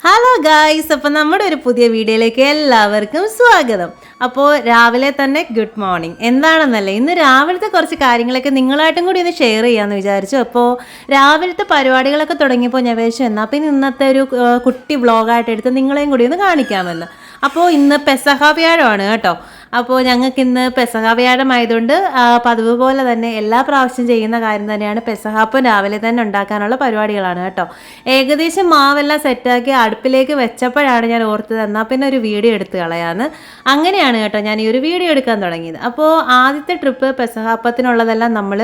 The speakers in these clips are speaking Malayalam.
ഹലോ ഗായ്സ്, അപ്പോൾ നമ്മുടെ ഒരു പുതിയ വീഡിയോയിലേക്ക് എല്ലാവർക്കും സ്വാഗതം. അപ്പോൾ രാവിലെ തന്നെ ഗുഡ് മോർണിംഗ്. എന്താണെന്നല്ലേ, ഇന്ന് രാവിലത്തെ കുറച്ച് കാര്യങ്ങളൊക്കെ നിങ്ങളായിട്ടും കൂടി ഒന്ന് ഷെയർ ചെയ്യാമെന്ന് വിചാരിച്ചു. അപ്പോൾ രാവിലത്തെ പരിപാടികളൊക്കെ തുടങ്ങിയപ്പോൾ ഞാൻ വിചാരിച്ചു എന്നാൽ പിന്നെ ഇന്നത്തെ ഒരു കുട്ടി വ്ളോഗായിട്ട് എടുത്ത് നിങ്ങളെയും കൂടി ഒന്ന് കാണിക്കാമെന്ന്. അപ്പോൾ ഇന്ന് പെസഹ വ്യാഴമാണ് കേട്ടോ. അപ്പോൾ ഞങ്ങൾക്ക് ഇന്ന് പെസഹ വ്യാഴമായതുകൊണ്ട് പതിവ് പോലെ തന്നെ എല്ലാ പ്രാവശ്യം ചെയ്യുന്ന കാര്യം തന്നെയാണ് പെസഹാപ്പം രാവിലെ തന്നെ ഉണ്ടാക്കാനുള്ള പരിപാടികളാണ് കേട്ടോ. ഏകദേശം മാവെല്ലാം സെറ്റാക്കി അടുപ്പിലേക്ക് വെച്ചപ്പോഴാണ് ഞാൻ ഓർത്തത് എന്നാൽ പിന്നെ ഒരു വീഡിയോ എടുത്ത് കളയാന്ന്. അങ്ങനെയാണ് കേട്ടോ ഞാൻ ഈ ഒരു വീഡിയോ എടുക്കാൻ തുടങ്ങിയത്. അപ്പോൾ ആദ്യത്തെ ട്രിപ്പ് പെസഹാപ്പത്തിനുള്ളതെല്ലാം നമ്മൾ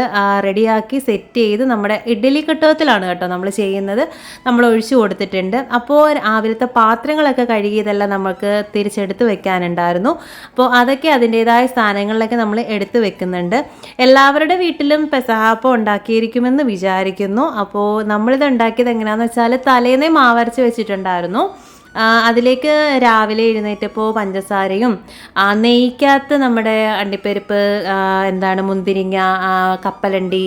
റെഡിയാക്കി സെറ്റ് ചെയ്ത് നമ്മുടെ ഇഡ്ഡലി കട്ടകത്തിലാണ് കേട്ടോ നമ്മൾ ചെയ്യുന്നത്. നമ്മൾ ഒഴിച്ചു കൊടുത്തിട്ടുണ്ട്. അപ്പോൾ രാവിലത്തെ പാത്രങ്ങളൊക്കെ കഴുകിയതെല്ലാം നമുക്ക് തിരിച്ചെടുത്ത് വെക്കാനുണ്ടായിരുന്നു. അപ്പോൾ അതൊക്കെ അതിൻ്റേതായ സ്ഥാനങ്ങളിലൊക്കെ നമ്മൾ എടുത്ത് വെക്കുന്നുണ്ട്. എല്ലാവരുടെ വീട്ടിലും പെസഹാപ്പം ഉണ്ടാക്കിയിരിക്കുമെന്ന് വിചാരിക്കുന്നു. അപ്പോൾ നമ്മളിത് ഉണ്ടാക്കിയത് എങ്ങനെയാണെന്ന് വെച്ചാൽ തലേന്നേ മാവരച്ച് വെച്ചിട്ടുണ്ടായിരുന്നു. അതിലേക്ക് രാവിലെ എഴുന്നേറ്റപ്പോൾ പഞ്ചസാരയും നെയ്ക്കകത്ത് നമ്മുടെ അണ്ടിപ്പരിപ്പ്, മുന്തിരിങ്ങ, കപ്പലണ്ടി,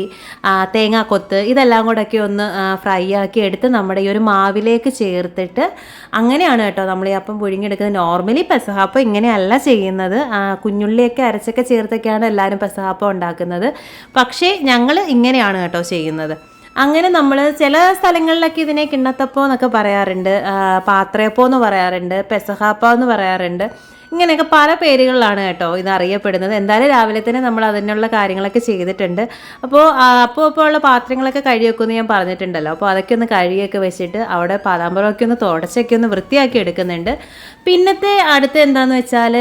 തേങ്ങാക്കൊത്ത് ഇതെല്ലാം കൂടെയൊക്കെ ഒന്ന് ഫ്രൈ ആക്കി എടുത്ത് നമ്മുടെ ഈ ഒരു മാവിലേക്ക് ചേർത്തിട്ട് അങ്ങനെയാണ് കേട്ടോ നമ്മൾ ഈ അപ്പം പുഴുങ്ങിയെടുക്കുന്നത്. നോർമലി പെസഹാപ്പം ഇങ്ങനെയല്ല ചെയ്യുന്നത്. കുഞ്ഞുള്ളിയൊക്കെ അരച്ചൊക്കെ ചേർത്തൊക്കെയാണ് എല്ലാവരും പെസഹാപ്പം ഉണ്ടാക്കുന്നത്. പക്ഷേ ഞങ്ങൾ ഇങ്ങനെയാണ് കേട്ടോ ചെയ്യുന്നത്. അങ്ങനെ നമ്മൾ ചില സ്ഥലങ്ങളിലൊക്കെ ഇതിനെ കിണ്ണത്തപ്പം എന്നൊക്കെ പറയാറുണ്ട്, പാത്രയപ്പം എന്ന് പറയാറുണ്ട്, പെസഹാപ്പം എന്ന് പറയാറുണ്ട്. ഇങ്ങനെയൊക്കെ പല പേരുകളിലാണ് കേട്ടോ ഇത് അറിയപ്പെടുന്നത്. എന്തായാലും രാവിലെ തന്നെ നമ്മൾ അതിനുള്ള കാര്യങ്ങളൊക്കെ ചെയ്തിട്ടുണ്ട്. അപ്പോൾ അപ്പോൾ ഉള്ള പാത്രങ്ങളൊക്കെ കഴുകി വെക്കുമെന്ന് ഞാൻ പറഞ്ഞിട്ടുണ്ടല്ലോ. അപ്പോൾ അതൊക്കെ ഒന്ന് കഴുകിയൊക്കെ വെച്ചിട്ട് അവിടെ പാതാമ്പരമൊക്കെ ഒന്ന് തുടച്ചൊക്കെ ഒന്ന് വൃത്തിയാക്കി എടുക്കുന്നുണ്ട്. പിന്നത്തെ അടുത്ത് എന്താണെന്ന് വെച്ചാൽ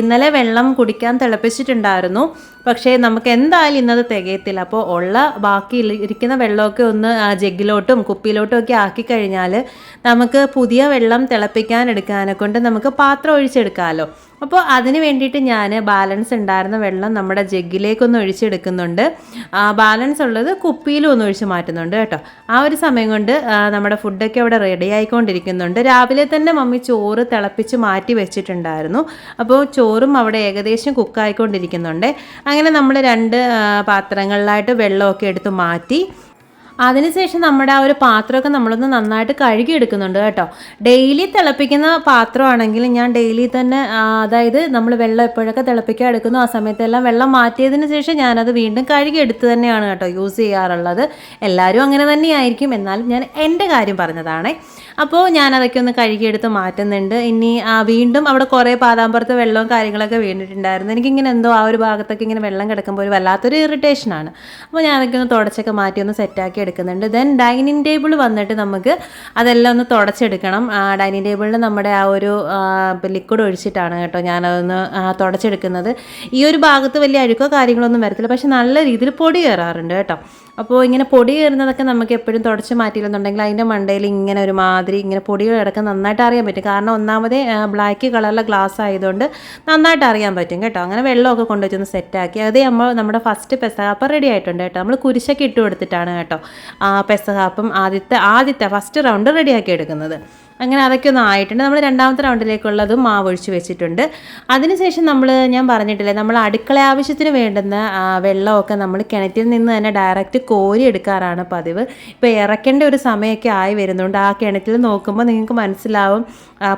ഇന്നലെ വെള്ളം കുടിക്കാൻ തിളപ്പിച്ചിട്ടുണ്ടായിരുന്നു. പക്ഷേ നമുക്ക് എന്തായാലും ഇന്നത് തികയത്തില്ല. അപ്പോൾ ഉള്ള ബാക്കി ഇരിക്കുന്ന വെള്ളമൊക്കെ ഒന്ന് ജഗ്ഗിലോട്ടും കുപ്പിയിലോട്ടും ഒക്കെ ആക്കി കഴിഞ്ഞാൽ നമുക്ക് പുതിയ വെള്ളം തിളപ്പിക്കാൻ എടുക്കാനെ കൊണ്ട് നമുക്ക് പാത്രം ഒഴിച്ചെടുക്കാമല്ലോ. അപ്പോൾ അതിന് വേണ്ടിയിട്ട് ഞാൻ ബാലൻസ് ഉണ്ടായിരുന്ന വെള്ളം നമ്മുടെ ജഗ്ഗിലേക്കൊന്ന് ഒഴിച്ചെടുക്കുന്നുണ്ട്. ബാലൻസ് ഉള്ളത് കുപ്പിയിലും ഒന്ന് ഒഴിച്ച് മാറ്റുന്നുണ്ട് കേട്ടോ. ആ ഒരു സമയം കൊണ്ട് നമ്മുടെ ഫുഡൊക്കെ അവിടെ റെഡി ആയിക്കൊണ്ടിരിക്കുന്നുണ്ട്. രാവിലെ തന്നെ മമ്മി ചോറ് തിളപ്പിച്ച് മാറ്റി വെച്ചിട്ടുണ്ടായിരുന്നു. അപ്പോൾ ചോറും അവിടെ ഏകദേശം കുക്കായിക്കൊണ്ടിരിക്കുന്നുണ്ട്. അങ്ങനെ നമ്മൾ 2 പാത്രങ്ങളിലായിട്ട് വെള്ളമൊക്കെ എടുത്ത് മാറ്റി അതിനുശേഷം നമ്മുടെ ആ ഒരു പാത്രമൊക്കെ നമ്മളൊന്ന് നന്നായിട്ട് കഴുകിയെടുക്കുന്നുണ്ട് കേട്ടോ. ഡെയിലി തിളപ്പിക്കുന്ന പാത്രമാണെങ്കിൽ ഞാൻ ഡെയിലി തന്നെ അതായത് നമ്മൾ വെള്ളം എപ്പോഴൊക്കെ തിളപ്പിക്കാൻ എടുക്കുന്നു ആ സമയത്തെല്ലാം വെള്ളം മാറ്റിയതിന് ശേഷം ഞാനത് വീണ്ടും കഴുകിയെടുത്ത് തന്നെയാണ് കേട്ടോ യൂസ് ചെയ്യാറുള്ളത്. എല്ലാവരും അങ്ങനെ തന്നെയായിരിക്കും, എന്നാലും ഞാൻ എൻ്റെ കാര്യം പറഞ്ഞതാണേ. അപ്പോൾ ഞാനതൊക്കെ ഒന്ന് കഴുകിയെടുത്ത് മാറ്റുന്നുണ്ട്. ഇനി വീണ്ടും അവിടെ കുറേ പാതാമ്പുറത്ത് വെള്ളവും കാര്യങ്ങളൊക്കെ വീണിട്ടുണ്ടായിരുന്നു. എനിക്കിങ്ങനെ എന്തോ ആ ഒരു ഭാഗത്തൊക്കെ ഇങ്ങനെ വെള്ളം കിടക്കുമ്പോൾ ഒരു വല്ലാത്തൊരു ഇറിറ്റേഷനാണ്. അപ്പോൾ ഞാനതൊക്കെ ഒന്ന് തുടച്ചൊക്കെ മാറ്റി ഒന്ന് സെറ്റാക്കി എടുക്കുന്നുണ്ട്. ദെൻ ഡൈനിങ് ടേബിൾ വന്നിട്ട് നമുക്ക് അതെല്ലാം ഒന്ന് തുടച്ചെടുക്കണം. ഡൈനിങ് ടേബിളിൽ നമ്മുടെ ആ ഒരു ലിക്വിഡ് ഒഴിച്ചിട്ടാണ് കേട്ടോ ഞാനതൊന്ന് തുടച്ചെടുക്കുന്നത്. ഈ ഒരു ഭാഗത്ത് വലിയ അഴുക്കോ കാര്യങ്ങളൊന്നും വരത്തില്ല, പക്ഷെ നല്ല രീതിയിൽ പൊടി കയറാറുണ്ട് കേട്ടോ. അപ്പോൾ ഇങ്ങനെ പൊടി കയറുന്നതൊക്കെ നമുക്ക് എപ്പോഴും തുടച്ച് മാറ്റിയില്ലെന്നുണ്ടെങ്കിൽ അതിൻ്റെ മണ്ടയിൽ ഇങ്ങനെ ഒരുമാതിരി ഇങ്ങനെ പൊടികൾ കിടക്കാൻ നന്നായിട്ട് അറിയാൻ പറ്റും. കാരണം ഒന്നാമതേ ബ്ലാക്ക് കളറിലെ ഗ്ലാസ് ആയതുകൊണ്ട് നന്നായിട്ട് അറിയാൻ പറ്റും കേട്ടോ. അങ്ങനെ വെള്ളമൊക്കെ കൊണ്ടുവച്ചൊന്ന് സെറ്റാക്കി അത് നമ്മുടെ ഫസ്റ്റ് പെസഹാപ്പം റെഡി ആയിട്ടുണ്ട് കേട്ടോ. നമ്മൾ കുരിശൊക്കെ ഇട്ട് കൊടുത്തിട്ടാണ് കേട്ടോ പെസഹാപ്പം ആദ്യത്തെ ഫസ്റ്റ് റൗണ്ട് റെഡിയാക്കി എടുക്കുന്നത്. അങ്ങനെ അതൊക്കെ ഒന്ന് ആയിട്ടുണ്ട്. നമ്മൾ 2ാമത്തെ റൗണ്ടിലേക്കുള്ളതും മാവ് ഒഴിച്ച് വെച്ചിട്ടുണ്ട്. അതിനുശേഷം ഞാൻ പറഞ്ഞിട്ടില്ലേ, നമ്മൾ അടുക്കള ആവശ്യത്തിന് വേണ്ടുന്ന വെള്ളമൊക്കെ നമ്മൾ കിണറ്റിൽ നിന്ന് തന്നെ ഡയറക്റ്റ് കോരി എടുക്കാറാണ് പതിവ്. ഇപ്പോൾ ഇറക്കേണ്ട ഒരു സമയമൊക്കെ ആയി വരുന്നുണ്ട്. ആ കിണറ്റിൽ നോക്കുമ്പോൾ നിങ്ങൾക്ക് മനസ്സിലാവും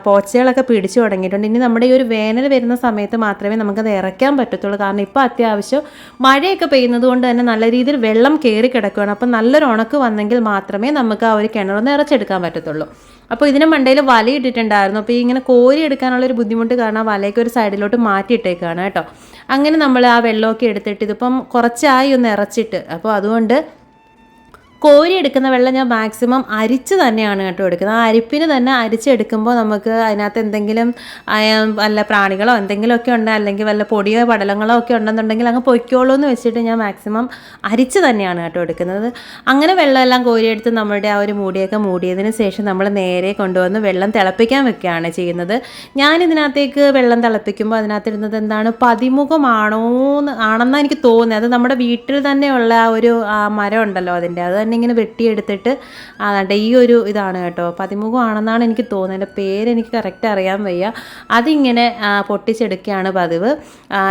പോച്ചകളൊക്കെ പിടിച്ചു തുടങ്ങിയിട്ടുണ്ട്. ഇനി നമ്മുടെ ഈ ഒരു വേനൽ വരുന്ന സമയത്ത് മാത്രമേ നമുക്കത് ഇറക്കാൻ പറ്റത്തുള്ളൂ. കാരണം ഇപ്പോൾ അത്യാവശ്യം മഴയൊക്കെ പെയ്യുന്നത് കൊണ്ട് തന്നെ നല്ല രീതിയിൽ വെള്ളം കയറി കിടക്കുകയാണ്. അപ്പോൾ നല്ലൊരു ഉണക്ക് വന്നെങ്കിൽ മാത്രമേ നമുക്ക് ആ ഒരു കിണറൊന്ന് ഇറച്ചെടുക്കാൻ പറ്റത്തുള്ളൂ. അപ്പോൾ ഇതിന് മണ്ടയിൽ വല ഇട്ടിട്ടുണ്ടായിരുന്നു. അപ്പോൾ ഇങ്ങനെ കോരി എടുക്കാനുള്ളൊരു ബുദ്ധിമുട്ട് കാരണം വലയൊക്കെ ഒരു സൈഡിലോട്ട് മാറ്റിയിട്ടേക്കാണ് കേട്ടോ. അങ്ങനെ നമ്മൾ ആ വെള്ളമൊക്കെ എടുത്തിട്ട് ഇതിപ്പം കുറച്ചായി ഒന്ന് ഇറച്ചിട്ട്, അപ്പോൾ അതുകൊണ്ട് കോരി എടുക്കുന്ന വെള്ളം ഞാൻ മാക്സിമം അരിച്ച് തന്നെയാണ് കേട്ടോ എടുക്കുന്നത്. ആ അരിപ്പിന് തന്നെ അരിച്ചെടുക്കുമ്പോൾ നമുക്ക് അതിനകത്ത് എന്തെങ്കിലും വല്ല പ്രാണികളോ എന്തെങ്കിലുമൊക്കെ ഉണ്ട്, അല്ലെങ്കിൽ വല്ല പൊടിയോ പടലങ്ങളോ ഒക്കെ ഉണ്ടെന്നുണ്ടെങ്കിൽ അങ്ങ് പൊയ്ക്കോളൂ എന്ന് വെച്ചിട്ട് ഞാൻ മാക്സിമം അരിച്ച് തന്നെയാണ് കേട്ടോ എടുക്കുന്നത്. അങ്ങനെ വെള്ളമെല്ലാം കോരിയെടുത്ത് നമ്മളുടെ ആ ഒരു മൂടിയൊക്കെ മൂടിയതിന് ശേഷം നമ്മൾ നേരെ കൊണ്ടുവന്ന് വെള്ളം തിളപ്പിക്കാൻ വെക്കുകയാണ് ചെയ്യുന്നത്. ഞാനിതിനകത്തേക്ക് വെള്ളം തിളപ്പിക്കുമ്പോൾ അതിനകത്തിരുന്നത് ആണെന്നാണ് എനിക്ക് തോന്നുന്നത്. അത് നമ്മുടെ വീട്ടിൽ തന്നെയുള്ള ആ ഒരു മരം ഉണ്ടല്ലോ അതിൻ്റെ, അത് തന്നെ ഇങ്ങനെ വെട്ടിയെടുത്തിട്ട് അതാണ്ട് ഈ ഒരു ഇതാണ് കേട്ടോ, പതിമുഖമാണെന്നാണ് എനിക്ക് തോന്നുന്നത്, എൻ്റെ പേരെനിക്ക് കറക്റ്റ് അറിയാൻ വയ്യ. അതിങ്ങനെ പൊട്ടിച്ചെടുക്കുകയാണ് പതിവ്.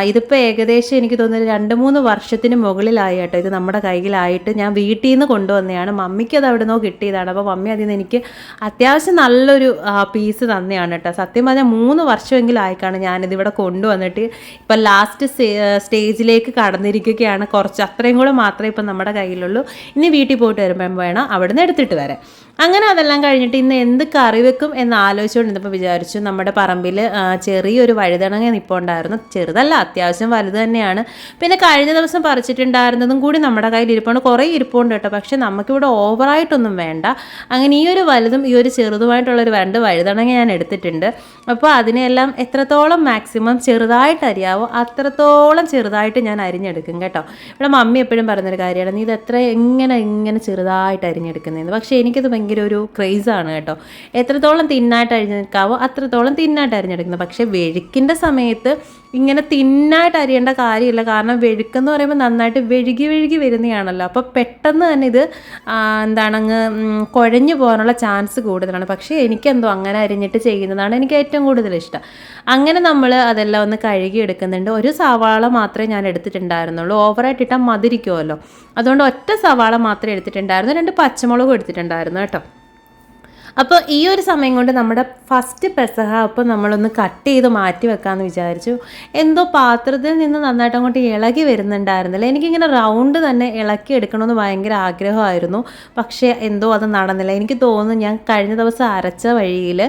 ഇതിപ്പോൾ ഏകദേശം എനിക്ക് തോന്നുന്നത് 2-3 വർഷത്തിന് മുകളിലായി കേട്ടോ ഇത് നമ്മുടെ കയ്യിലായിട്ട്. ഞാൻ വീട്ടിൽ നിന്ന് കൊണ്ടുവന്നതാണ്, മമ്മിക്ക് അത് അവിടെ നിന്നോ കിട്ടിയതാണ്. അപ്പോൾ മമ്മി അതിൽ നിന്ന് എനിക്ക് അത്യാവശ്യം നല്ലൊരു പീസ് തന്നെയാണ് കേട്ടോ. സത്യം പറഞ്ഞാൽ 3 വർഷമെങ്കിലും ആയിക്കാണ് ഞാനിതിവിടെ കൊണ്ടുവന്നിട്ട് ഇപ്പം ലാസ്റ്റ് സ്റ്റേജിലേക്ക് കടന്നിരിക്കുകയാണ്. കുറച്ച് അത്രയും കൂടെ മാത്രമേ ഇപ്പം നമ്മുടെ കയ്യിലുള്ളൂ. ഇനി വീട്ടിൽ പോയിട്ട് വരുമ്പം വേണം അവിടെ നിന്ന് എടുത്തിട്ട് വരാൻ. അങ്ങനെ അതെല്ലാം കഴിഞ്ഞിട്ട് ഇന്ന് എന്ത് കറി വെക്കും എന്ന് ആലോചിച്ചുകൊണ്ടിരുന്നപ്പോൾ വിചാരിച്ചു, നമ്മുടെ പറമ്പിൽ ചെറിയൊരു വഴുതനങ്ങ നിൽപ്പുണ്ടായിരുന്നു. ചെറുതല്ല, അത്യാവശ്യം വലുത് തന്നെയാണ്. പിന്നെ കഴിഞ്ഞ ദിവസം പറിച്ചിട്ടുണ്ടായിരുന്നതും കൂടി നമ്മുടെ കയ്യിൽ ഇരിപ്പുണ്ട്, കുറേ ഇരിപ്പുണ്ട് കേട്ടോ. പക്ഷെ നമുക്കിവിടെ ഓവറായിട്ടൊന്നും വേണ്ട. അങ്ങനെ ഈ ഒരു വലുതും ഈ ഒരു ചെറുതുമായിട്ടുള്ളൊരു 2 വഴുതനങ്ങ ഞാൻ എടുത്തിട്ടുണ്ട്. അപ്പോൾ അതിനെല്ലാം എത്രത്തോളം മാക്സിമം ചെറുതായിട്ട് അരിയാവോ അത്രത്തോളം ചെറുതായിട്ട് ഞാൻ അരിഞ്ഞെടുക്കും കേട്ടോ. ഇവിടെ മമ്മി എപ്പോഴും പറയുന്നൊരു കാര്യമാണ്, നീ ഇത് ഇങ്ങനെ ചെറുതായിട്ട് അരിഞ്ഞെടുക്കുന്നതെന്ന്. പക്ഷേ എനിക്കത് ഭയങ്കര ഒരു ക്രേസാണ് കേട്ടോ. എത്രത്തോളം തിന്നായിട്ട് അരിഞ്ഞെടുക്കാവോ അത്രത്തോളം തിന്നായിട്ട് അരിഞ്ഞെടുക്കുന്നത്. പക്ഷേ വെഴുക്കിൻ്റെ സമയത്ത് ഇങ്ങനെ തിന്നായിട്ട് അരിയേണ്ട കാര്യമില്ല. കാരണം വെഴുക്കെന്ന് പറയുമ്പോൾ നന്നായിട്ട് വെഴുകി വരുന്നതാണല്ലോ. അപ്പോൾ പെട്ടെന്ന് തന്നെ ഇത് അങ്ങ് കുഴഞ്ഞു പോകാനുള്ള ചാൻസ് കൂടുതലാണ്. പക്ഷേ എനിക്കെന്തോ അങ്ങനെ അരിഞ്ഞിട്ട് ചെയ്യുന്നതാണ് എനിക്ക് ഏറ്റവും കൂടുതൽ ഇഷ്ടം. അങ്ങനെ നമ്മൾ അതെല്ലാം ഒന്ന് കഴുകി എടുക്കുന്നുണ്ട്. ഒരു സവാള മാത്രമേ ഞാൻ എടുത്തിട്ടുണ്ടായിരുന്നുള്ളൂ, ഓവറായിട്ട് ഇട്ടാൽ മധുരിക്കുമല്ലോ. അതുകൊണ്ട് ഒറ്റ സവാള മാത്രമേ എടുത്തിട്ടുണ്ടായിരുന്നു, 2 പച്ചമുളകും എടുത്തിട്ടുണ്ടായിരുന്നു കേട്ടോ. അപ്പോൾ ഈ ഒരു സമയം കൊണ്ട് നമ്മുടെ ഫസ്റ്റ് പെസഹ അപ്പോൾ നമ്മളൊന്ന് കട്ട് ചെയ്ത് മാറ്റി വെക്കാമെന്ന് വിചാരിച്ചു. എന്തോ പാത്രത്തിൽ നിന്ന് നന്നായിട്ട് അങ്ങോട്ട് ഇളകി വരുന്നുണ്ടായിരുന്നില്ല. എനിക്കിങ്ങനെ റൗണ്ട് തന്നെ ഇളക്കി എടുക്കണമെന്ന് ഭയങ്കര ആഗ്രഹമായിരുന്നു. പക്ഷേ എന്തോ അത് നടന്നില്ല. എനിക്ക് തോന്നുന്നു ഞാൻ കഴിഞ്ഞ ദിവസം അരച്ച വഴിയിൽ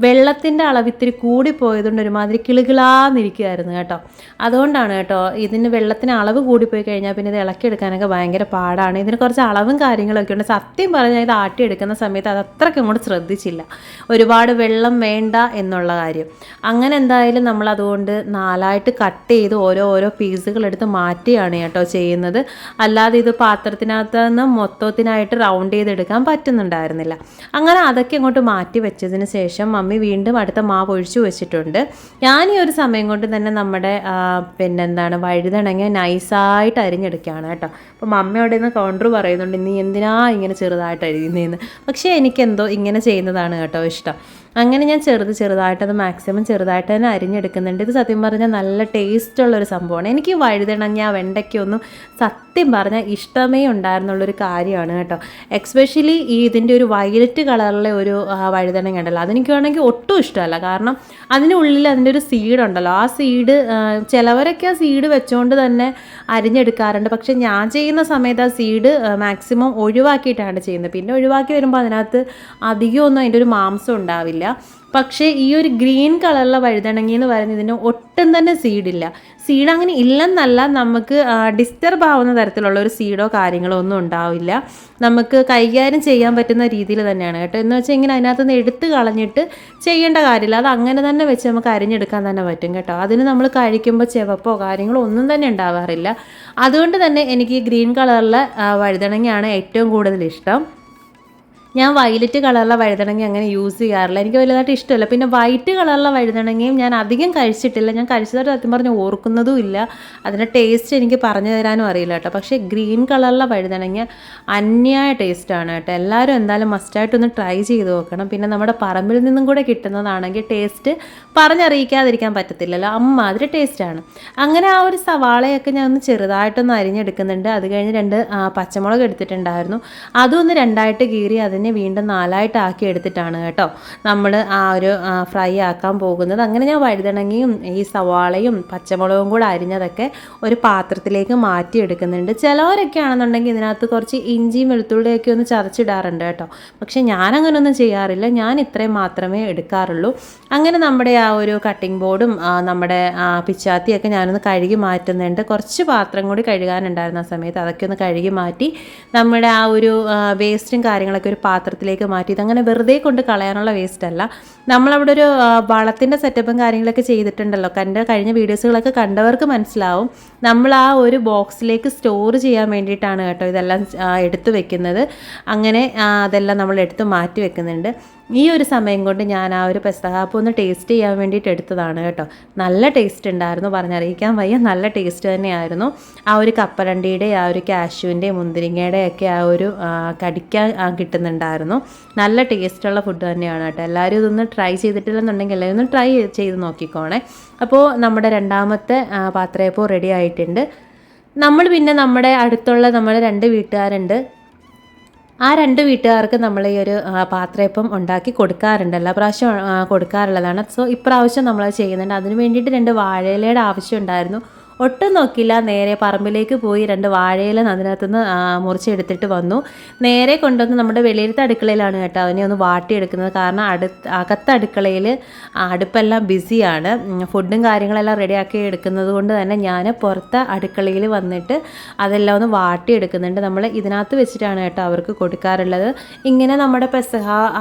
വെള്ളത്തിൻ്റെ അളവ് ഇത്തിരി കൂടിപ്പോയതുകൊണ്ട് ഒരുമാതിരി കിളുകിളാന്നിരിക്കുമായിരുന്നു കേട്ടോ. അതുകൊണ്ടാണ് കേട്ടോ, ഇതിന് വെള്ളത്തിന് അളവ് കൂടിപ്പോയി കഴിഞ്ഞാൽ പിന്നെ ഇത് ഇളക്കിയെടുക്കാനൊക്കെ ഭയങ്കര പാടാണ്. ഇതിന് കുറച്ച് അളവും കാര്യങ്ങളൊക്കെ ഉണ്ട്. സത്യം പറഞ്ഞാൽ ഇത് ആട്ടിയെടുക്കുന്ന സമയത്ത് അത് അത്രയ്ക്ക് അങ്ങോട്ട് ശ്രദ്ധിച്ചില്ല, ഒരുപാട് വെള്ളം വേണ്ട എന്നുള്ള കാര്യം. അങ്ങനെ എന്തായാലും നമ്മൾ അതുകൊണ്ട് 4ആയിട്ട് കട്ട് ചെയ്ത് ഓരോ പീസുകൾ എടുത്ത് മാറ്റിയാണ് കേട്ടോ ചെയ്യുന്നത്. അല്ലാതെ ഇത് പാത്രത്തിനകത്ത് നിന്ന് മൊത്തത്തിനായിട്ട് റൗണ്ട് ചെയ്തെടുക്കാൻ പറ്റുന്നുണ്ടായിരുന്നില്ല. അങ്ങനെ അതൊക്കെ അങ്ങോട്ട് മാറ്റി വെച്ചതിന് ശേഷം മമ്മി വീണ്ടും അടുത്ത മാവ് ഒഴിച്ചു വെച്ചിട്ടുണ്ട്. ഞാൻ ഈ ഒരു സമയം കൊണ്ട് തന്നെ നമ്മുടെ വഴുതനങ്ങ നൈസായിട്ട് അരിഞ്ഞെടുക്കുകയാണ് കേട്ടോ. അപ്പോൾ മമ്മി അവിടെ നിന്ന് കൗണ്ടർ പറയുന്നുണ്ട്, നീ എന്തിനാ ഇങ്ങനെ ചെറുതായിട്ട് അരിയുന്നതെന്ന്. പക്ഷേ എനിക്കെന്തോ ഇങ്ങനെ ചെയ്യുന്നതാണ് കേട്ടോ ഇഷ്ടം. അങ്ങനെ ഞാൻ ചെറുതായിട്ട് അത് മാക്സിമം ചെറുതായിട്ട് തന്നെ അരിഞ്ഞെടുക്കുന്നുണ്ട്. ഇത് സത്യം പറഞ്ഞാൽ നല്ല ടേസ്റ്റുള്ളൊരു സംഭവമാണ്. എനിക്ക് വഴുതനങ്ങ വെണ്ടയ്ക്കൊന്നും സത്യം പറഞ്ഞാൽ ഇഷ്ടമേ ഉണ്ടായിരുന്നുള്ളൊരു കാര്യമാണ് കേട്ടോ. എക്സ്പെഷ്യലി ഇതിൻ്റെ ഒരു വയലറ്റ് കളറിലെ ഒരു വഴുതനങ്ങ ഉണ്ടല്ലോ, അതെനിക്ക് വേണമെങ്കിൽ ഒട്ടും ഇഷ്ടമല്ല. കാരണം അതിനുള്ളിൽ അതിൻ്റെ ഒരു സീഡ് ഉണ്ടല്ലോ, ആ സീഡ് ചിലവരൊക്കെ ആ സീഡ് വെച്ചുകൊണ്ട് തന്നെ അരിഞ്ഞെടുക്കാറുണ്ട്. പക്ഷേ ഞാൻ ചെയ്യുന്ന സമയത്ത് ആ സീഡ് മാക്സിമം ഒഴിവാക്കിയിട്ടാണ് ചെയ്യുന്നത്. പിന്നെ ഒഴിവാക്കി വരുമ്പോൾ അതിനകത്ത് അധികമൊന്നും അതിൻ്റെ ഒരു മാംസം ഉണ്ടാവില്ല. പക്ഷേ ഈ ഒരു ഗ്രീൻ കളറിലെ വഴുതനങ്ങ എന്ന് പറയുന്നത് ഇതിന് ഒട്ടും തന്നെ സീഡില്ല. സീഡ് അങ്ങനെ ഇല്ലെന്നല്ല, നമുക്ക് ഡിസ്റ്റർബ് ആവുന്ന തരത്തിലുള്ള ഒരു സീഡോ കാര്യങ്ങളോ ഒന്നും ഉണ്ടാവില്ല. നമുക്ക് കൈകാര്യം ചെയ്യാൻ പറ്റുന്ന രീതിയിൽ തന്നെയാണ് കേട്ടോ. എന്ന് വെച്ചാൽ ഇങ്ങനെ അതിനകത്ത് നിന്ന് എടുത്ത് കളഞ്ഞിട്ട് ചെയ്യേണ്ട കാര്യമില്ല, അത് അങ്ങനെ തന്നെ വെച്ച് നമുക്ക് അരിഞ്ഞെടുക്കാൻ തന്നെ പറ്റും കേട്ടോ. അതിന് നമ്മൾ കഴിക്കുമ്പോൾ ചെവപ്പോ കാര്യങ്ങളോ ഒന്നും തന്നെ ഉണ്ടാവാറില്ല. അതുകൊണ്ട് തന്നെ എനിക്ക് ഗ്രീൻ കളറിലെ വഴുതനങ്ങയാണ് ഏറ്റവും കൂടുതൽ ഇഷ്ടം. ഞാൻ വയലറ്റ് കളറിലെ വഴുതനങ്ങ അങ്ങനെ യൂസ് ചെയ്യാറില്ല, എനിക്ക് വലുതായിട്ട് ഇഷ്ടമല്ല. പിന്നെ വൈറ്റ് കളറിലെ വഴുതനങ്ങയും ഞാൻ അധികം കഴിച്ചിട്ടില്ല, ഞാൻ കഴിച്ചതായിട്ട് സത്യം പറഞ്ഞ് ഓർക്കുന്നതും ഇല്ല. അതിൻ്റെ ടേസ്റ്റ് എനിക്ക് പറഞ്ഞു തരാനും അറിയില്ല കേട്ടോ. പക്ഷേ ഗ്രീൻ കളറിലെ വഴുതനങ്ങ അന്യായ ടേസ്റ്റാണ് കേട്ടോ. എല്ലാവരും എന്തായാലും മസ്റ്റായിട്ടൊന്ന് ട്രൈ ചെയ്ത് നോക്കണം. പിന്നെ നമ്മുടെ പറമ്പിൽ നിന്നും കൂടെ കിട്ടുന്നതാണെങ്കിൽ ടേസ്റ്റ് പറഞ്ഞറിയിക്കാതിരിക്കാൻ പറ്റത്തില്ലല്ലോ, അമ്മാതിരി ടേസ്റ്റാണ്. അങ്ങനെ ആ ഒരു സവാളയൊക്കെ ഞാൻ ഒന്ന് ചെറുതായിട്ടൊന്ന് അരിഞ്ഞെടുക്കുന്നുണ്ട്. അത് കഴിഞ്ഞ് 2 പച്ചമുളക് എടുത്തിട്ടുണ്ടായിരുന്നു, അതൊന്ന് 2ആയിട്ട് കീറി അതിനെ വീണ്ടും 4ആയിട്ട് ആക്കി എടുത്തിട്ടാണ് കേട്ടോ നമ്മൾ ആ ഒരു ഫ്രൈ ആക്കാൻ പോകുന്നത്. അങ്ങനെ ഞാൻ വഴുതനങ്ങയും ഈ സവാളയും പച്ചമുളകും കൂടെ അരിഞ്ഞതൊക്കെ ഒരു പാത്രത്തിലേക്ക് മാറ്റിയെടുക്കുന്നുണ്ട്. ചിലവരൊക്കെ ആണെന്നുണ്ടെങ്കിൽ ഇതിനകത്ത് കുറച്ച് ഇഞ്ചിയും വെളുത്തുള്ളിയൊക്കെ ഒന്ന് ചതച്ചിടാറുണ്ട് കേട്ടോ. പക്ഷേ ഞാൻ അങ്ങനെയൊന്നും ചെയ്യാറില്ല, ഞാൻ ഇത്രയും മാത്രമേ എടുക്കാറുള്ളൂ. അങ്ങനെ നമ്മുടെ ആ ഒരു കട്ടിംഗ് ബോർഡും നമ്മുടെ പിച്ചാത്തിയൊക്കെ ഞാനൊന്ന് കഴുകി മാറ്റുന്നുണ്ട്. കുറച്ച് പാത്രം കൂടി കഴുകാനുണ്ടായിരുന്ന സമയത്ത് അതൊക്കെ ഒന്ന് കഴുകി മാറ്റി നമ്മുടെ ആ ഒരു വേസ്റ്റും കാര്യങ്ങളൊക്കെ ഒരു പാത്രത്തിലേക്ക് മാറ്റി. ഇതങ്ങനെ വെറുതെ കൊണ്ട് കളയാനുള്ള വേസ്റ്റ് അല്ല, നമ്മളവിടെ ഒരു വളത്തിൻ്റെ സെറ്റപ്പും കാര്യങ്ങളൊക്കെ ചെയ്തിട്ടുണ്ടല്ലോ, കഴിഞ്ഞ വീഡിയോസുകളൊക്കെ കണ്ടവർക്ക് മനസ്സിലാവും. നമ്മൾ ആ ഒരു ബോക്സിലേക്ക് സ്റ്റോർ ചെയ്യാൻ വേണ്ടിയിട്ടാണ് കേട്ടോ ഇതെല്ലാം എടുത്തു വെക്കുന്നത്. അങ്ങനെ അതെല്ലാം നമ്മൾ എടുത്ത് മാറ്റി വെക്കുന്നുണ്ട്. ഈ ഒരു സമയം കൊണ്ട് ഞാൻ ആ ഒരു പെസഹാപ്പ് ഒന്ന് ടേസ്റ്റ് ചെയ്യാൻ വേണ്ടിയിട്ട് എടുത്തതാണ് കേട്ടോ. നല്ല ടേസ്റ്റ് ഉണ്ടായിരുന്നു, പറഞ്ഞറിയിക്കാൻ വയ്യ, നല്ല ടേസ്റ്റ് തന്നെയായിരുന്നു. ആ ഒരു കപ്പലണ്ടിയുടെ ആ ഒരു കാഷ്യൂവിൻ്റെ മുന്തിരിങ്ങയുടെ ഒക്കെ ആ ഒരു കടിക്കാൻ കിട്ടുന്നുണ്ടായിരുന്നു. നല്ല ടേസ്റ്റുള്ള ഫുഡ് തന്നെയാണ് കേട്ടോ. എല്ലാവരും ഇതൊന്ന് ട്രൈ ചെയ്തിട്ടില്ലെന്നുണ്ടെങ്കിൽ എല്ലാവരും ഒന്ന് ട്രൈ ചെയ്ത് നോക്കിക്കോണേ. അപ്പോൾ നമ്മുടെ രണ്ടാമത്തെ പാത്രയപ്പോൾ റെഡി ആയിട്ടുണ്ട്. നമ്മൾ പിന്നെ നമ്മുടെ അടുത്തുള്ള നമ്മുടെ 2 വീട്ടുകാരുണ്ട്. ആ 2 വീട്ടുകാർക്ക് നമ്മൾ ഈ ഒരു പാത്രയപ്പം ഉണ്ടാക്കി കൊടുക്കാറുണ്ട്, എല്ലാ പ്രാവശ്യം കൊടുക്കാറുള്ളതാണ്. സോ ഇപ്രാവശ്യം നമ്മളത് ചെയ്യുന്നുണ്ട്. അതിന് വേണ്ടിയിട്ട് 2 വാഴയിലയുടെ ആവശ്യം ഉണ്ടായിരുന്നു. ഒട്ടും നോക്കില്ല, നേരെ പറമ്പിലേക്ക് പോയി 2 വാഴയില അതിനകത്തുനിന്ന് മുറിച്ചെടുത്തിട്ട് വന്നു. നേരെ കൊണ്ടുവന്ന് നമ്മുടെ വെളിയിലത്തെ അടുക്കളയിലാണ് കേട്ടോ അതിനെ ഒന്ന് വാട്ടിയെടുക്കുന്നത്. കാരണം അകത്തെ അടുക്കളയിൽ അടുപ്പെല്ലാം ബിസിയാണ്, ഫുഡും കാര്യങ്ങളെല്ലാം റെഡിയാക്കി എടുക്കുന്നത് കൊണ്ട് തന്നെ ഞാൻ പുറത്തെ അടുക്കളയിൽ വന്നിട്ട് അതെല്ലാം ഒന്ന് വാട്ടിയെടുക്കുന്നുണ്ട്. നമ്മൾ ഇതിനകത്ത് വെച്ചിട്ടാണ് കേട്ടോ അവർക്ക് കൊടുക്കാറുള്ളത്. ഇങ്ങനെ നമ്മുടെ പെസഹ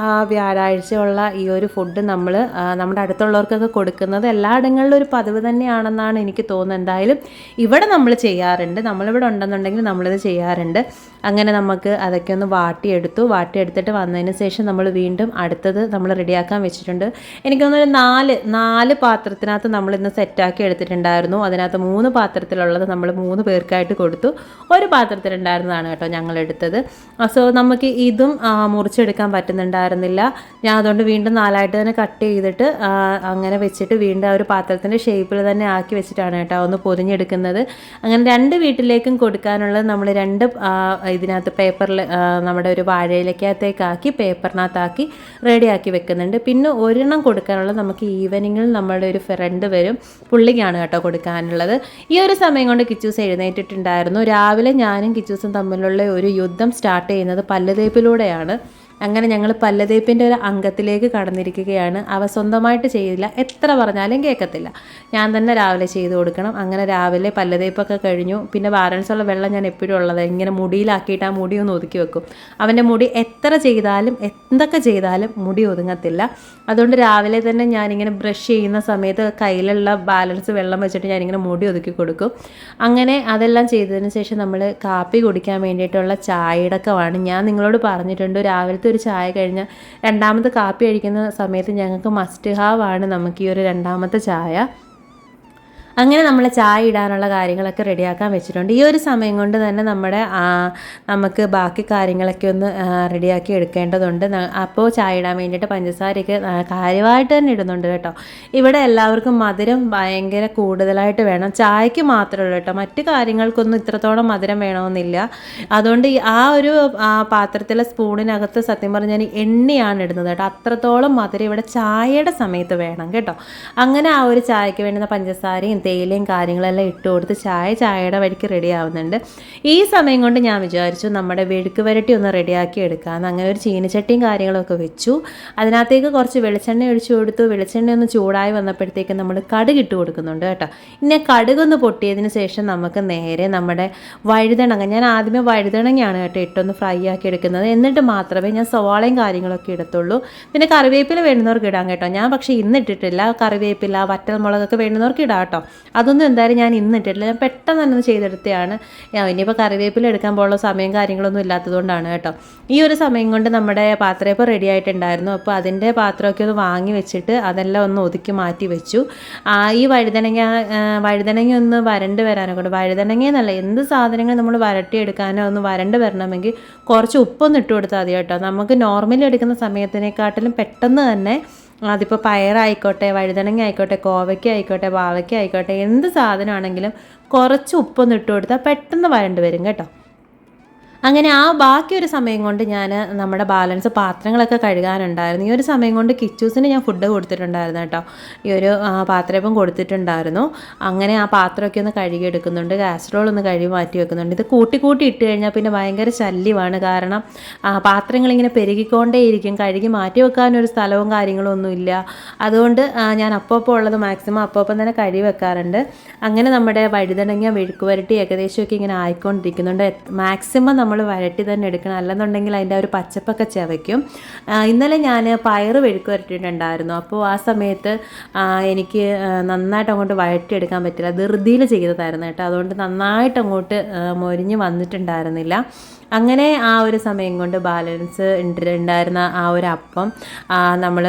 വ്യാഴാഴ്ചയുള്ള ഈ ഒരു ഫുഡ് നമ്മൾ നമ്മുടെ അടുത്തുള്ളവർക്കൊക്കെ കൊടുക്കുന്നത് എല്ലായിടങ്ങളിലും ഒരു പതിവ് തന്നെയാണെന്നാണ് എനിക്ക് തോന്നുന്നത്. എന്തായാലും ഇവിടെ നമ്മൾ ചെയ്യാറുണ്ട്, നമ്മളിവിടെ ഉണ്ടെന്നുണ്ടെങ്കിൽ നമ്മളിത് ചെയ്യാറുണ്ട്. അങ്ങനെ നമുക്ക് അതൊക്കെ ഒന്ന് വാട്ടിയെടുത്തിട്ട് വന്നതിന് ശേഷം നമ്മൾ വീണ്ടും അടുത്തത് നമ്മൾ റെഡിയാക്കാൻ വെച്ചിട്ടുണ്ട്. എനിക്ക് തോന്നുന്നു 4 പാത്രത്തിനകത്ത് നമ്മളിന്ന് സെറ്റാക്കി എടുത്തിട്ടുണ്ടായിരുന്നു. അതിനകത്ത് 3 പാത്രത്തിലുള്ളത് നമ്മൾ 3 പേർക്കായിട്ട് കൊടുത്തു. ഒരു പാത്രത്തിലുണ്ടായിരുന്നതാണ് കേട്ടോ ഞങ്ങൾ എടുത്തത്. സോ നമുക്ക് ഇതും മുറിച്ചെടുക്കാൻ പറ്റുന്നുണ്ടായിരുന്നില്ല. ഞാൻ അതുകൊണ്ട് വീണ്ടും 4ആയിട്ട് തന്നെ കട്ട് ചെയ്തിട്ട് അങ്ങനെ വെച്ചിട്ട് വീണ്ടും ആ ഒരു പാത്രത്തിൻ്റെ ഷേപ്പിൽ തന്നെ ആക്കി വെച്ചിട്ടാണ് കേട്ടോ ഒന്ന് പൊതിഞ്ഞെടുക്കുന്നത്. അങ്ങനെ 2 വീട്ടിലേക്കും കൊടുക്കാനുള്ളത് നമ്മൾ 2 ഇതിനകത്ത് പേപ്പറിൽ നമ്മുടെ ഒരു വാഴയിലേക്കകത്തേക്കാക്കി പേപ്പറിനകത്താക്കി റെഡിയാക്കി വെക്കുന്നുണ്ട്. പിന്നെ ഒരെണ്ണം കൊടുക്കാനുള്ളത് നമുക്ക് ഈവനിങ്ങിൽ നമ്മളുടെ ഒരു ഫ്രണ്ട് വരും, പുള്ളിക്കാണ് കേട്ടോ കൊടുക്കാനുള്ളത്. ഈ ഒരു സമയം കൊണ്ട് കിച്ചൂസ് എഴുന്നേറ്റിട്ടുണ്ടായിരുന്നു. രാവിലെ ഞാനും കിച്ചൂസും തമ്മിലുള്ള ഒരു യുദ്ധം സ്റ്റാർട്ട് ചെയ്യുന്നത് പല്ലുതേപ്പിലൂടെയാണ്. അങ്ങനെ ഞങ്ങൾ പല്ലുതേപ്പിൻ്റെ ഒരു അംഗത്തിലേക്ക് കടന്നിരിക്കുകയാണ്. അവ സ്വന്തമായിട്ട് ചെയ്യില്ല, എത്ര പറഞ്ഞാലും കേൾക്കത്തില്ല. ഞാൻ തന്നെ രാവിലെ ചെയ്ത് കൊടുക്കണം. അങ്ങനെ രാവിലെ പല്ലുതേപ്പൊക്കെ കഴിഞ്ഞു. പിന്നെ ബാലൻസുള്ള വെള്ളം ഞാൻ എപ്പോഴും ഉള്ളത് ഇങ്ങനെ മുടിയിലാക്കിയിട്ട് ആ മുടി ഒന്ന് ഒതുക്കി വെക്കും. അവൻ്റെ മുടി എത്ര ചെയ്താലും എന്തൊക്കെ ചെയ്താലും മുടി ഒതുങ്ങത്തില്ല. അതുകൊണ്ട് രാവിലെ തന്നെ ഞാനിങ്ങനെ ബ്രഷ് ചെയ്യുന്ന സമയത്ത് കയ്യിലുള്ള ബാലൻസ് വെള്ളം വെച്ചിട്ട് ഞാനിങ്ങനെ മുടി ഒതുക്കി കൊടുക്കും. അങ്ങനെ അതെല്ലാം ചെയ്തതിന് ശേഷം നമ്മൾ കാപ്പി കുടിക്കാൻ വേണ്ടിയിട്ടുള്ള ചായടക്കമാണ്. ഞാൻ നിങ്ങളോട് പറഞ്ഞിട്ടുണ്ട്, രാവിലത്തെ ഒരു ചായ കഴിഞ്ഞാൽ രണ്ടാമത്തെ കാപ്പി കഴിക്കുന്ന സമയത്ത് ഞങ്ങൾക്ക് മസ്റ്റ് ഹാവ് ആണ് നമുക്ക് ഈ ഒരു രണ്ടാമത്തെ ചായ. അങ്ങനെ നമ്മൾ ചായ ഇടാനുള്ള കാര്യങ്ങളൊക്കെ റെഡിയാക്കാൻ വെച്ചിട്ടുണ്ട്. ഈ ഒരു സമയം കൊണ്ട് തന്നെ നമുക്ക് ബാക്കി കാര്യങ്ങളൊക്കെ ഒന്ന് റെഡിയാക്കി എടുക്കേണ്ടതുണ്ട്. അപ്പോൾ ചായ ഇടാൻ വേണ്ടിയിട്ട് പഞ്ചസാരയൊക്കെ കാര്യമായിട്ട് തന്നെ ഇടുന്നുണ്ട് കേട്ടോ. ഇവിടെ എല്ലാവർക്കും മധുരം ഭയങ്കര കൂടുതലായിട്ട് വേണം, ചായക്ക് മാത്രമേ ഉള്ളൂ കേട്ടോ, മറ്റു കാര്യങ്ങൾക്കൊന്നും ഇത്രത്തോളം മധുരം വേണമെന്നില്ല. അതുകൊണ്ട് ആ ഒരു പാത്രത്തിലെ സ്പൂണിനകത്ത് സത്യം പറഞ്ഞാൽ എണ്ണയാണ് ഇടുന്നത് കേട്ടോ. അത്രത്തോളം മധുരം ഇവിടെ ചായയുടെ സമയത്ത് വേണം കേട്ടോ. അങ്ങനെ ആ ഒരു ചായക്ക് വേണ്ടുന്ന പഞ്ചസാരയും തേയിലയും കാര്യങ്ങളെല്ലാം ഇട്ട് കൊടുത്ത് ചായയുടെ വഴിക്ക് റെഡി ആവുന്നുണ്ട്. ഈ സമയം കൊണ്ട് ഞാൻ വിചാരിച്ചു നമ്മുടെ വെഴുക്ക് വരട്ടി ഒന്ന് റെഡിയാക്കി എടുക്കാമെന്ന്. അങ്ങനെ ഒരു ചീനച്ചട്ടിയും കാര്യങ്ങളൊക്കെ വെച്ചു. അതിനകത്തേക്ക് കുറച്ച് വെളിച്ചെണ്ണ ഒഴിച്ചു കൊടുത്തു. വെളിച്ചെണ്ണ ഒന്ന് ചൂടായി വന്നപ്പോഴത്തേക്ക് നമ്മൾ കടുക് ഇട്ട് കൊടുക്കുന്നുണ്ട് കേട്ടോ. പിന്നെ കടുകൊന്ന് പൊട്ടിയതിന് ശേഷം നമുക്ക് നേരെ നമ്മുടെ വഴുതണങ്ങ, ഞാൻ ആദ്യമേ വഴുതണങ്ങയാണ് കേട്ടോ ഇട്ടൊന്ന് ഫ്രൈ ആക്കി എടുക്കുന്നത്. എന്നിട്ട് മാത്രമേ ഞാൻ സവാളയും കാര്യങ്ങളൊക്കെ ഇടത്തുള്ളൂ. പിന്നെ കറിവേപ്പില വേണ്ടുന്നവർക്ക് ഇടാം കേട്ടോ. ഞാൻ പക്ഷേ ഇന്ന് ഇട്ടിട്ടില്ല. കറിവേപ്പില വറ്റൽമുളകൊക്കെ വേണ്ടുന്നവർക്ക് ഇടാം കേട്ടോ. അതൊന്നും എന്തായാലും ഞാൻ ഇന്നിട്ടില്ല, ഞാൻ പെട്ടെന്ന് തന്നെ ചെയ്തെടുത്തതാണ്. ഇനിയിപ്പോൾ കറിവേപ്പില എടുക്കാൻ പോലുള്ള സമയം കാര്യങ്ങളൊന്നും ഇല്ലാത്തതുകൊണ്ടാണ് കേട്ടോ. ഈ ഒരു സമയം കൊണ്ട് നമ്മുടെ പാത്രയപ്പം റെഡി ആയിട്ടുണ്ടായിരുന്നു. അപ്പോൾ അതിൻ്റെ പാത്രമൊക്കെ ഒന്ന് വാങ്ങി വെച്ചിട്ട് അതെല്ലാം ഒന്ന് ഒതുക്കി മാറ്റി വെച്ചു. ഈ വഴുതനങ്ങ ഒന്ന് വരണ്ട് വരാനോ കൊണ്ട്, വഴുതനങ്ങ എന്നല്ല എന്ത് സാധനങ്ങൾ നമ്മൾ വരട്ടിയെടുക്കാനോ ഒന്ന് വരണ്ട് വരണമെങ്കിൽ കുറച്ച് ഉപ്പൊന്ന് ഇട്ട് കൊടുത്താൽ മതി കേട്ടോ. നമുക്ക് നോർമലി എടുക്കുന്ന സമയത്തിനെക്കാട്ടിലും പെട്ടെന്ന് തന്നെ, അതിപ്പോൾ പയറായിക്കോട്ടെ, വഴുതനങ്ങ ആയിക്കോട്ടെ, കോവയ്ക്ക ആയിക്കോട്ടെ, പാവയ്ക്ക ആയിക്കോട്ടെ, എന്ത് സാധനമാണെങ്കിലും കുറച്ച് ഉപ്പൊന്ന് ഇട്ട് കൊടുത്താൽ പെട്ടെന്ന് വരണ്ട് വരും കേട്ടോ. അങ്ങനെ ആ ബാക്കിയൊരു സമയം കൊണ്ട് ഞാൻ നമ്മുടെ ബാലൻസ് പാത്രങ്ങളൊക്കെ കഴുകാനുണ്ടായിരുന്നു. ഈ ഒരു സമയം കൊണ്ട് കിച്ചൂസിന് ഞാൻ ഫുഡ് കൊടുത്തിട്ടുണ്ടായിരുന്നു കേട്ടോ. ഈ ഒരു പാത്രയപ്പം കൊടുത്തിട്ടുണ്ടായിരുന്നു. അങ്ങനെ ആ പാത്രമൊക്കെ ഒന്ന് കഴുകിയെടുക്കുന്നുണ്ട്. കാസറോൾ ഒന്ന് കഴുകി മാറ്റി വെക്കുന്നുണ്ട്. ഇത് കൂട്ടി ഇട്ട് കഴിഞ്ഞാൽ പിന്നെ ഭയങ്കര ശല്യമാണ്. കാരണം പാത്രങ്ങളിങ്ങനെ പെരുകിക്കൊണ്ടേയിരിക്കും. കഴുകി മാറ്റി വെക്കാനൊരു സ്ഥലവും കാര്യങ്ങളും ഒന്നുമില്ല. അതുകൊണ്ട് ഞാൻ അപ്പോൾ ഉള്ളത് മാക്സിമം അപ്പം തന്നെ കഴുകി വെക്കാറുണ്ട്. അങ്ങനെ നമ്മുടെ വഴുതനങ്ങ മെഴുക്ക് വരട്ടി ഏകദേശമൊക്കെ ഇങ്ങനെ ആയിക്കൊണ്ടിരിക്കുന്നുണ്ട്. മാക്സിമം നമ്മൾ വരട്ടി തന്നെ എടുക്കണം, അല്ലെന്നുണ്ടെങ്കിൽ അതിൻ്റെ ഒരു പച്ചപ്പൊക്കെ ചവയ്ക്കും. ഇന്നലെ ഞാൻ പയറ് മെഴുക്ക് വരട്ടിയിട്ടുണ്ടായിരുന്നു. അപ്പോൾ ആ സമയത്ത് എനിക്ക് നന്നായിട്ട് അങ്ങോട്ട് വഴറ്റിയെടുക്കാൻ പറ്റില്ല, ധൃതിയിൽ ചെയ്തതായിരുന്നു കേട്ടോ. അതുകൊണ്ട് നന്നായിട്ട് അങ്ങോട്ട് മൊരിഞ്ഞ് വന്നിട്ടുണ്ടായിരുന്നില്ല. അങ്ങനെ ആ ഒരു സമയം കൊണ്ട് ബാലൻസ് ഉണ്ടായിരുന്ന ആ ഒരു അപ്പം നമ്മൾ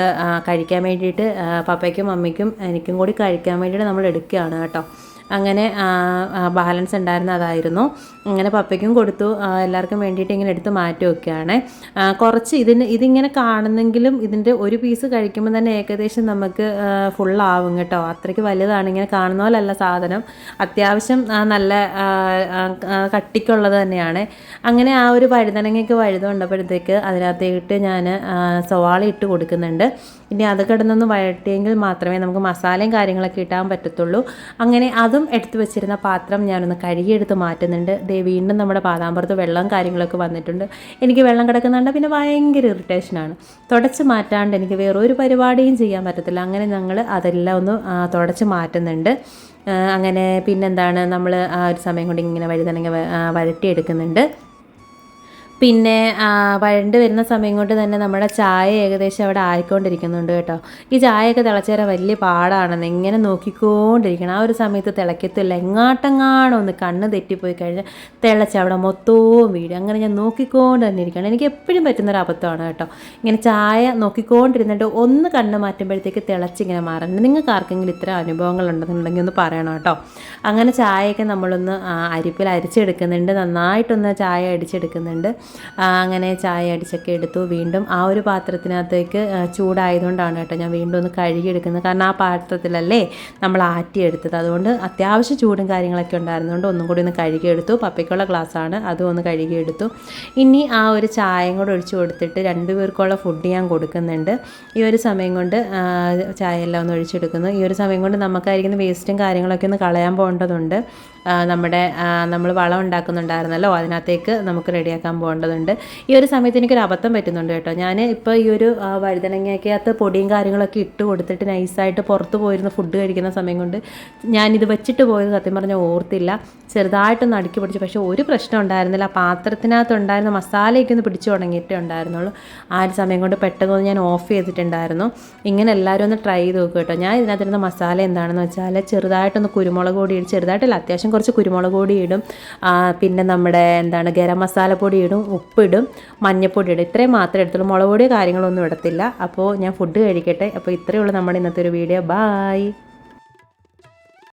കഴിക്കാൻ വേണ്ടിയിട്ട് പപ്പയ്ക്കും മമ്മിക്കും എനിക്കും കൂടി കഴിക്കാൻ വേണ്ടിയിട്ട് നമ്മൾ എടുക്കുകയാണ് കേട്ടോ. അങ്ങനെ ബാലൻസ് ഉണ്ടായിരുന്ന അതായിരുന്നു. അങ്ങനെ പപ്പയ്ക്കും കൊടുത്തു, എല്ലാവർക്കും വേണ്ടിയിട്ട് ഇങ്ങനെ എടുത്ത് മാറ്റി വെക്കുകയാണ്. കുറച്ച് ഇതിങ്ങനെ കാണുന്നെങ്കിലും ഇതിൻ്റെ ഒരു പീസ് കഴിക്കുമ്പോൾ തന്നെ ഏകദേശം നമുക്ക് ഫുള്ളാവും കേട്ടോ. അത്രയ്ക്ക് വലുതാണ്, ഇങ്ങനെ കാണുന്ന പോലല്ല സാധനം, അത്യാവശ്യം നല്ല കട്ടിക്കുള്ളത് തന്നെയാണ്. അങ്ങനെ ആ ഒരു വഴുതനങ്ങയ്ക്ക് വഴുതുകൊണ്ടപ്പോഴത്തേക്ക് അതിനകത്തേക്ക് ഞാൻ സവാള ഇട്ട് കൊടുക്കുന്നുണ്ട്. ഇനി അത് കിടന്നൊന്ന് വഴട്ടിയെങ്കിൽ മാത്രമേ നമുക്ക് മസാലയും കാര്യങ്ങളൊക്കെ ഇട്ടാൻ പറ്റത്തുള്ളൂ. അങ്ങനെ അതും എടുത്തു വെച്ചിരുന്ന പാത്രം ഞാനൊന്ന് കഴുകിയെടുത്ത് മാറ്റുന്നുണ്ട്. വീണ്ടും നമ്മുടെ പാതാമ്പുറത്ത് വെള്ളം കാര്യങ്ങളൊക്കെ വന്നിട്ടുണ്ട്. എനിക്ക് വെള്ളം കിടക്കുന്നുണ്ട്, പിന്നെ ഭയങ്കര ഇറിറ്റേഷനാണ്. തുടച്ച് മാറ്റാണ്ട് എനിക്ക് വേറൊരു പരിപാടിയും ചെയ്യാൻ പറ്റത്തില്ല. അങ്ങനെ ഞങ്ങൾ അതെല്ലാം ഒന്ന് തുടച്ച് മാറ്റുന്നുണ്ട്. അങ്ങനെ പിന്നെന്താണ്, നമ്മൾ ആ ഒരു സമയം കൊണ്ട് ഇങ്ങനെ വഴുതനങ്ങ വഴട്ടിയെടുക്കുന്നുണ്ട്. പിന്നെ വഴണ്ട് വരുന്ന സമയം കൊണ്ട് തന്നെ നമ്മുടെ ചായ ഏകദേശം അവിടെ ആയിക്കൊണ്ടിരിക്കുന്നുണ്ട് കേട്ടോ. ഈ ചായയൊക്കെ തിളച്ചേരാൻ വലിയ പാടാണെന്ന് ഇങ്ങനെ നോക്കിക്കൊണ്ടിരിക്കണം. ആ ഒരു സമയത്ത് തിളക്കത്തില്ല, എങ്ങാട്ടെങ്ങാണോ ഒന്ന് കണ്ണ് തെറ്റിപ്പോയി കഴിഞ്ഞാൽ തിളച്ച് അവിടെ മൊത്തവും വീട്. അങ്ങനെ ഞാൻ നോക്കിക്കൊണ്ട് തന്നെ ഇരിക്കണം. എനിക്ക് എപ്പോഴും പറ്റുന്നൊരു അബദ്ധമാണ് കേട്ടോ. ഇങ്ങനെ ചായ നോക്കിക്കൊണ്ടിരുന്നിട്ട് ഒന്ന് കണ്ണ് മാറ്റുമ്പോഴത്തേക്ക് തിളച്ചിങ്ങനെ മാറുന്നുണ്ട്. നിങ്ങൾക്ക് ആർക്കെങ്കിലും ഇത്ര അനുഭവങ്ങൾ ഉണ്ടെന്നുണ്ടെങ്കിൽ ഒന്ന് പറയണം കേട്ടോ. അങ്ങനെ ചായയൊക്കെ നമ്മളൊന്ന് അരിപ്പിൽ അരിച്ചെടുക്കുന്നുണ്ട്, നന്നായിട്ടൊന്ന് ചായ അടിച്ചെടുക്കുന്നുണ്ട്. അങ്ങനെ ചായ അടിച്ചൊക്കെ എടുത്തു. വീണ്ടും ആ ഒരു പാത്രത്തിനകത്തേക്ക് ചൂടായതുകൊണ്ടാണ് കേട്ടോ ഞാൻ വീണ്ടും ഒന്ന് കഴുകിയെടുക്കുന്നത്. കാരണം ആ പാത്രത്തിലല്ലേ നമ്മൾ ആറ്റിയെടുത്തത്, അതുകൊണ്ട് അത്യാവശ്യം ചൂടും കാര്യങ്ങളൊക്കെ ഉണ്ടായിരുന്നതുകൊണ്ട് ഒന്നും കൂടി ഒന്ന് കഴുകിയെടുത്തു. പപ്പയ്ക്കുള്ള ഗ്ലാസ്സാണ്, അതും ഒന്ന് കഴുകിയെടുത്തു. ഇനി ആ ഒരു ചായയും കൂടെ ഒഴിച്ച് കൊടുത്തിട്ട് 2 പേർക്കുള്ള ഫുഡ് ഞാൻ കൊടുക്കുന്നുണ്ട്. ഈ ഒരു സമയം കൊണ്ട് ചായ എല്ലാം ഒന്ന് ഒഴിച്ചെടുക്കുന്നു. ഈ ഒരു സമയം കൊണ്ട് നമുക്കായിരിക്കുന്ന വേസ്റ്റും കാര്യങ്ങളൊക്കെ ഒന്ന് കളയാൻ പോകേണ്ടതുണ്ട്. നമ്മൾ വളം ഉണ്ടാക്കുന്നുണ്ടായിരുന്നല്ലോ, അതിനകത്തേക്ക് നമുക്ക് റെഡിയാക്കാൻ പോകേണ്ടതുണ്ട്. ഈ ഒരു സമയത്ത് എനിക്കൊരു അബദ്ധം പറ്റുന്നുണ്ട് കേട്ടോ. ഞാൻ ഇപ്പോൾ ഈ ഒരു വഴുതനങ്ങയ്ക്കകത്ത് പൊടിയും കാര്യങ്ങളൊക്കെ ഇട്ട് കൊടുത്തിട്ട് നൈസായിട്ട് പുറത്ത് പോയിരുന്ന ഫുഡ് കഴിക്കുന്ന സമയം കൊണ്ട് ഞാനിത് വെച്ചിട്ട് പോയത് സത്യം പറഞ്ഞാൽ ഓർത്തില്ല. ചെറുതായിട്ടൊന്ന് അടുക്കി പിടിച്ചു, പക്ഷേ ഒരു പ്രശ്നം ഉണ്ടായിരുന്നില്ല. ആ പാത്രത്തിനകത്ത് ഉണ്ടായിരുന്ന മസാലയൊക്കെ ഒന്ന് പിടിച്ചു തുടങ്ങിയിട്ടേ ഉണ്ടായിരുന്നുള്ളൂ. ആ ഒരു സമയം കൊണ്ട് പെട്ടെന്ന് ഞാൻ ഓഫ് ചെയ്തിട്ടുണ്ടായിരുന്നു. ഇങ്ങനെ എല്ലാവരും ഒന്ന് ട്രൈ ചെയ്ത് നോക്കുക കേട്ടോ. ഞാൻ ഇതിനകത്തിരുന്ന മസാല എന്താണെന്ന് വെച്ചാൽ ചെറുതായിട്ടൊന്ന് കുരുമുളക് പൊടി ഇടും, ചെറുതായിട്ടല്ല അത്യാവശ്യം കുറച്ച് കുരുമുളക് പൊടി ഇടും, പിന്നെ നമ്മുടെ ഗരം മസാല പൊടി ഇടും, ഉപ്പിടും, മഞ്ഞൾപ്പൊടി ഇടും. ഇത്രയും മാത്രമേ എടുത്തുള്ളൂ, മുളക് പൊടി കാര്യങ്ങളൊന്നും ഇടത്തില്ല. അപ്പോൾ ഞാൻ ഫുഡ് കഴിക്കട്ടെ. അപ്പോൾ ഇത്രയേ ഉള്ളൂ നമ്മുടെ ഇന്നത്തെ ഒരു വീഡിയോ. ബായ്.